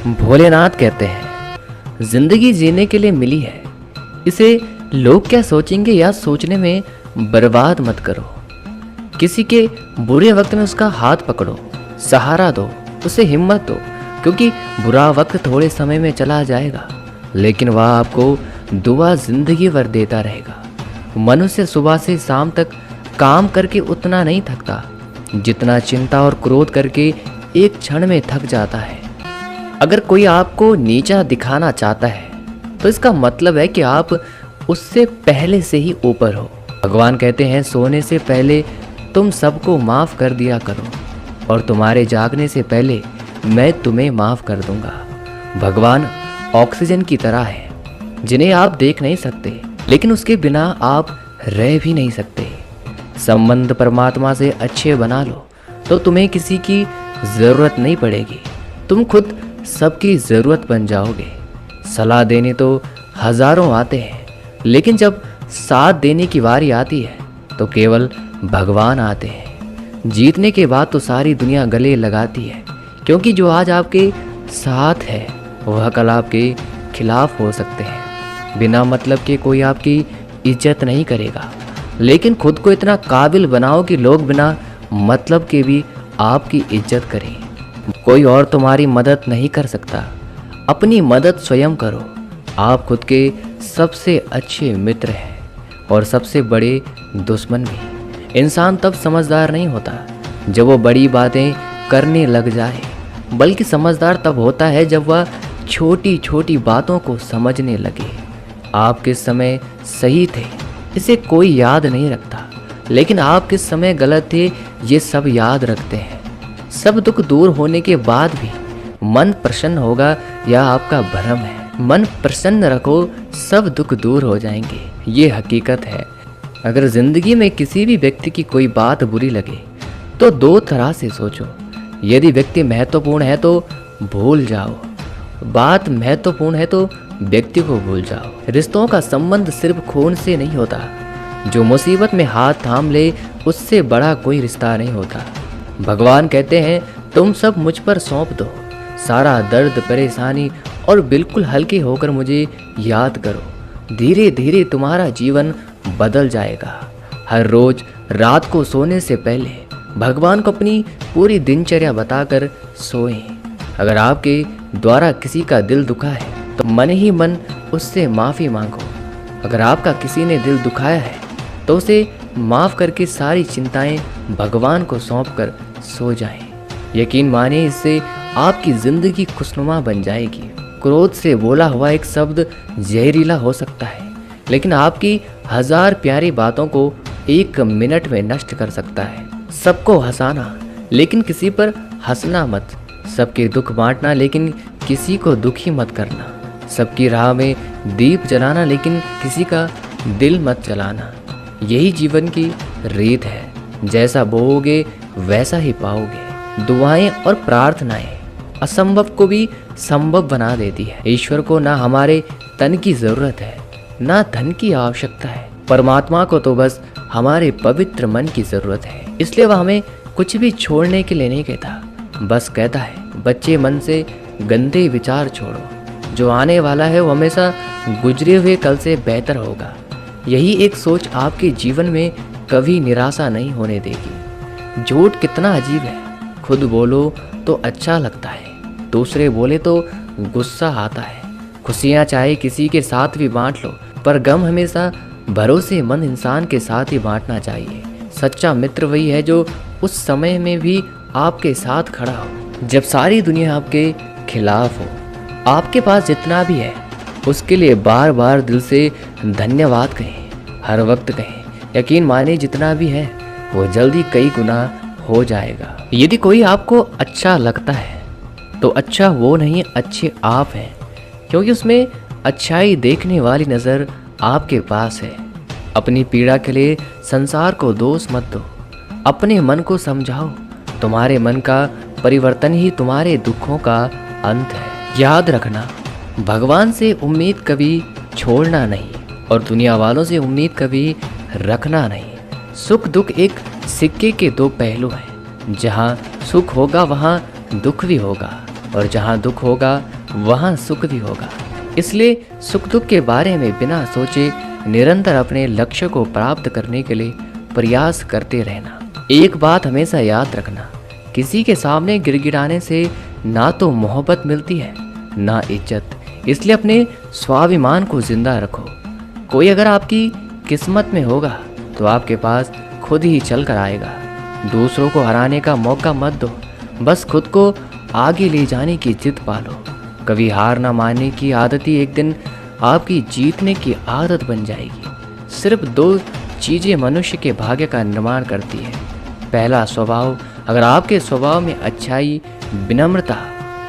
भोलेनाथ कहते हैं जिंदगी जीने के लिए मिली है, इसे लोग क्या सोचेंगे या सोचने में बर्बाद मत करो। किसी के बुरे वक्त में उसका हाथ पकड़ो, सहारा दो, उसे हिम्मत दो, क्योंकि बुरा वक्त थोड़े समय में चला जाएगा लेकिन वह आपको दुआ जिंदगी भर देता रहेगा। मनुष्य सुबह से शाम तक काम करके उतना नहीं थकता जितना चिंता और क्रोध करके एक क्षण में थक जाता है। अगर कोई आपको नीचा दिखाना चाहता है तो इसका मतलब है कि आप उससे पहले से ही ऊपर हो। भगवान कहते हैं सोने से पहले तुम सबको माफ़ कर दिया करो और तुम्हारे जागने से पहले मैं तुम्हें माफ़ कर दूंगा। भगवान ऑक्सीजन की तरह है जिन्हें आप देख नहीं सकते लेकिन उसके बिना आप रह भी नहीं सकते। संबंध परमात्मा से अच्छे बना लो तो तुम्हें किसी की ज़रूरत नहीं पड़ेगी, तुम खुद सबकी ज़रूरत बन जाओगे। सलाह देने तो हज़ारों आते हैं लेकिन जब साथ देने की बारी आती है तो केवल भगवान आते हैं। जीतने के बाद तो सारी दुनिया गले लगाती है, क्योंकि जो आज आपके साथ है वह कल आपके खिलाफ हो सकते हैं। बिना मतलब के कोई आपकी इज्जत नहीं करेगा, लेकिन खुद को इतना काबिल बनाओ कि लोग बिना मतलब के भी आपकी इज्जत करें। कोई और तुम्हारी मदद नहीं कर सकता, अपनी मदद स्वयं करो। आप खुद के सबसे अच्छे मित्र हैं और सबसे बड़े दुश्मन भी। इंसान तब समझदार नहीं होता जब वो बड़ी बातें करने लग जाए, बल्कि समझदार तब होता है जब वह छोटी छोटी बातों को समझने लगे। आप किस समय सही थे इसे कोई याद नहीं रखता, लेकिन आप किस समय गलत थे ये सब याद रखते हैं। सब दुख दूर होने के बाद भी मन प्रसन्न होगा या आपका भ्रम है? मन प्रसन्न रखो, सब दुख दूर हो जाएंगे, ये हकीकत है। अगर ज़िंदगी में किसी भी व्यक्ति की कोई बात बुरी लगे तो दो तरह से सोचो। यदि व्यक्ति महत्वपूर्ण है तो भूल जाओ, बात महत्वपूर्ण है तो व्यक्ति को भूल जाओ। रिश्तों का संबंध सिर्फ खून से नहीं होता, जो मुसीबत में हाथ थाम ले उससे बड़ा कोई रिश्ता नहीं होता। भगवान कहते हैं तुम सब मुझ पर सौंप दो सारा दर्द परेशानी और बिल्कुल हल्के होकर मुझे याद करो। धीरे धीरे तुम्हारा जीवन बदल जाएगा। हर रोज रात को सोने से पहले भगवान को अपनी पूरी दिनचर्या बताकर सोएं। अगर आपके द्वारा किसी का दिल दुखा है तो मन ही मन उससे माफ़ी मांगो। अगर आपका किसी ने दिल दुखाया है तो उसे माफ़ करके सारी चिंताएं भगवान को सौंपकर सो जाएं। यकीन मानिए इससे आपकी ज़िंदगी खुशनुमा बन जाएगी। क्रोध से बोला हुआ एक शब्द जहरीला हो सकता है, लेकिन आपकी 1000 प्यारी बातों को 1 मिनट में नष्ट कर सकता है। सबको हंसाना लेकिन किसी पर हंसना मत, सबके दुख बांटना लेकिन किसी को दुखी मत करना, सबकी राह में दीप जलाना लेकिन किसी का दिल मत जलाना। यही जीवन की रीत है, जैसा बोओगे वैसा ही पाओगे। दुआएं और प्रार्थनाएं असंभव को भी संभव बना देती है। ईश्वर को ना हमारे तन की ज़रूरत है ना धन की आवश्यकता है, परमात्मा को तो बस हमारे पवित्र मन की ज़रूरत है। इसलिए वह हमें कुछ भी छोड़ने के लिए नहीं कहता, बस कहता है बच्चे मन से गंदे विचार छोड़ो, जो आने वाला है वो हमेशा गुजरे हुए कल से बेहतर होगा। यही एक सोच आपके जीवन में कभी निराशा नहीं होने देगी। झूठ कितना अजीब है, खुद बोलो तो अच्छा लगता है, दूसरे बोले तो गुस्सा आता है। खुशियाँ चाहे किसी के साथ भी बांट लो, पर गम हमेशा भरोसेमंद इंसान के साथ ही बांटना चाहिए। सच्चा मित्र वही है जो उस समय में भी आपके साथ खड़ा हो जब सारी दुनिया आपके खिलाफ हो। आपके पास जितना भी है उसके लिए बार बार दिल से धन्यवाद कहें, हर वक्त कहें। यकीन माने जितना भी है वो जल्दी कई गुना हो जाएगा। यदि कोई आपको अच्छा लगता है तो अच्छा वो नहीं, अच्छे आप हैं, क्योंकि उसमें अच्छाई देखने वाली नज़र आपके पास है। अपनी पीड़ा के लिए संसार को दोष मत दो, अपने मन को समझाओ। तुम्हारे मन का परिवर्तन ही तुम्हारे दुखों का अंत है। याद रखना, भगवान से उम्मीद कभी छोड़ना नहीं और दुनिया वालों से उम्मीद कभी रखना नहीं। सुख दुख एक सिक्के के दो पहलू हैं, जहाँ सुख होगा वहाँ दुख भी होगा। और जहाँ दुख होगा वहाँ सुख भी होगा। इसलिए सुख दुख के बारे में बिना सोचे निरंतर अपने लक्ष्य को प्राप्त करने के लिए प्रयास करते रहना। एक बात हमेशा याद रखना, किसी के सामने गिड़गिड़ाने से ना तो मोहब्बत मिलती है ना इज्जत। इसलिए अपने स्वाभिमान को जिंदा रखो। कोई अगर आपकी किस्मत में होगा तो आपके पास खुद ही चल कर आएगा। दूसरों को हराने का मौका मत दो, बस खुद को आगे ले जाने की जिद पालो। कभी हार ना मानने की आदत ही एक दिन आपकी जीतने की आदत बन जाएगी। सिर्फ 2 चीज़ें मनुष्य के भाग्य का निर्माण करती है। पहला, स्वभाव। अगर आपके स्वभाव में अच्छाई, विनम्रता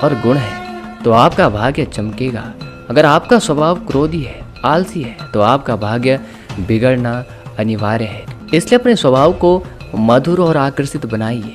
और गुण है तो आपका भाग्य चमकेगा। अगर आपका स्वभाव क्रोधी है, आलसी है, तो आपका भाग्य बिगड़ना अनिवार्य है। इसलिए अपने स्वभाव को मधुर और आकर्षित बनाइए।